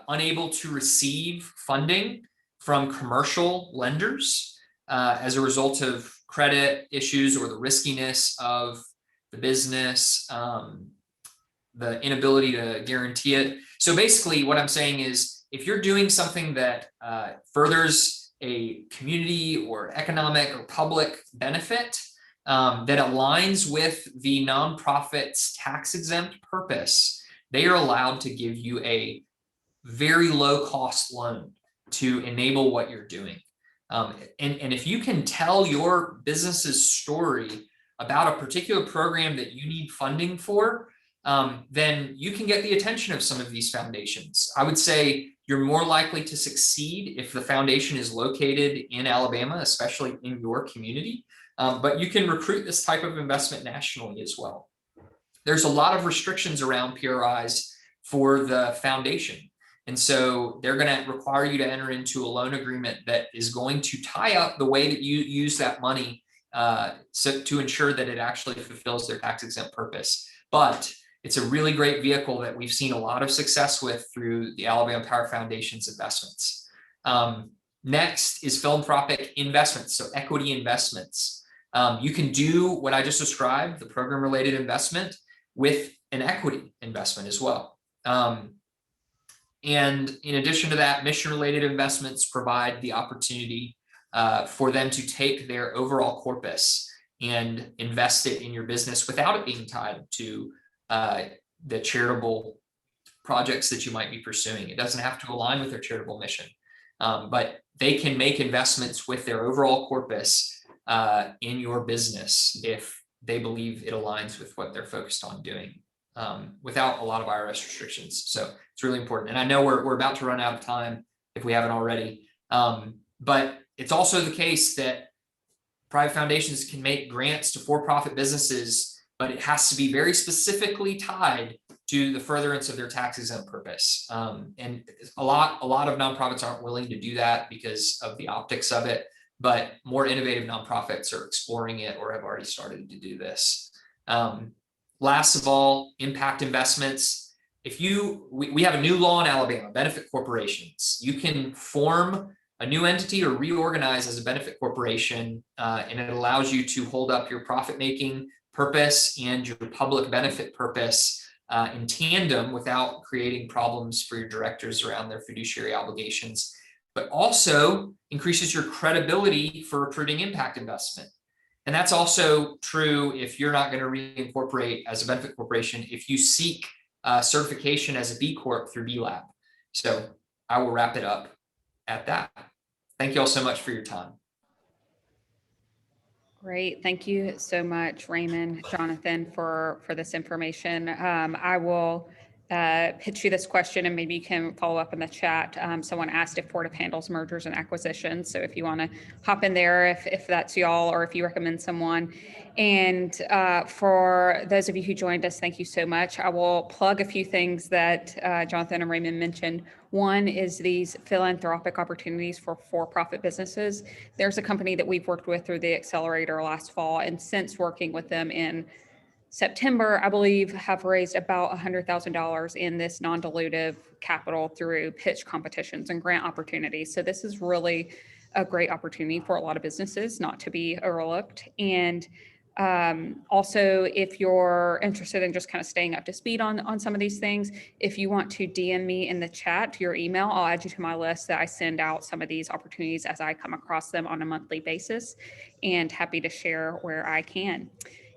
unable to receive funding from commercial lenders as a result of credit issues or the riskiness of the business, the inability to guarantee it. So basically what I'm saying is if you're doing something that furthers a community or economic or public benefit that aligns with the nonprofit's tax exempt purpose, they are allowed to give you a very low cost loan to enable what you're doing. And if you can tell your business's story about a particular program that you need funding for, then you can get the attention of some of these foundations. I would say you're more likely to succeed if the foundation is located in Alabama, especially in your community, but you can recruit this type of investment nationally as well. There's a lot of restrictions around PRIs for the foundation. And so they're going to require you to enter into a loan agreement that is going to tie up the way that you use that money so to ensure that it actually fulfills their tax exempt purpose. But it's a really great vehicle that we've seen a lot of success with through the Alabama Power Foundation's investments. Next is philanthropic investments, so equity investments. You can do what I just described, the program-related investment, with an equity investment as well. And in addition to that, mission-related investments provide the opportunity for them to take their overall corpus and invest it in your business without it being tied to the charitable projects that you might be pursuing. It doesn't have to align with their charitable mission, but they can make investments with their overall corpus in your business if they believe it aligns with what they're focused on doing without a lot of IRS restrictions. So it's really important. And I know we're about to run out of time if we haven't already, but it's also the case that private foundations can make grants to for-profit businesses, but it has to be very specifically tied to the furtherance of their tax exempt purpose. And a lot of nonprofits aren't willing to do that because of the optics of it, but more innovative nonprofits are exploring it or have already started to do this. Last of all, impact investments. We have a new law in Alabama, benefit corporations. You can form a new entity or reorganize as a benefit corporation, and it allows you to hold up your profit-making purpose and your public benefit purpose in tandem without creating problems for your directors around their fiduciary obligations, but also increases your credibility for recruiting impact investment. And that's also true if you're not going to reincorporate as a benefit corporation, if you seek certification as a B Corp through B Lab. So I will wrap it up at that. Thank you all so much for your time. Great. Thank you so much, Raymond, Jonathan, for this information. I will pitch you this question, and maybe you can follow up in the chat. Someone asked if Fortif handles mergers and acquisitions. So if you want to hop in there, if that's y'all, or if you recommend someone. And for those of you who joined us, thank you so much. I will plug a few things that Jonathan and Raymond mentioned. One is these philanthropic opportunities for for-profit businesses. There's a company that we've worked with through the accelerator last fall, and since working with them in September, I believe, have raised about $100,000 in this non-dilutive capital through pitch competitions and grant opportunities. So this is really a great opportunity for a lot of businesses not to be overlooked. And also, if you're interested in just kind of staying up to speed on some of these things, if you want to DM me in the chat to your email, I'll add you to my list that I send out some of these opportunities as I come across them on a monthly basis, and happy to share where I can.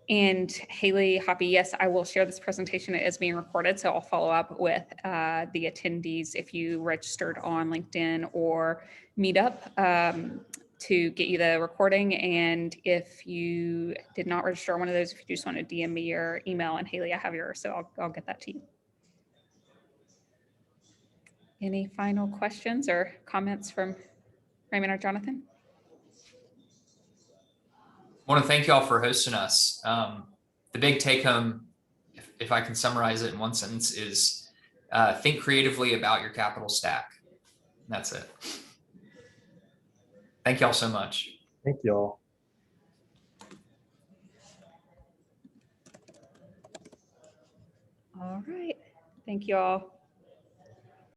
And Haley, Hoppy, yes, I will share this presentation. It is being recorded, so I'll follow up with the attendees if you registered on LinkedIn or Meetup to get you the recording. And if you did not register on one of those, if you just want to DM me your email, and Haley, I have yours, so I'll get that to you. Any final questions or comments from Raymond or Jonathan? I want to thank you all for hosting us. The big take home, if I can summarize it in one sentence, is think creatively about your capital stack. That's it. Thank you all so much. Thank you all. All right. Thank you all.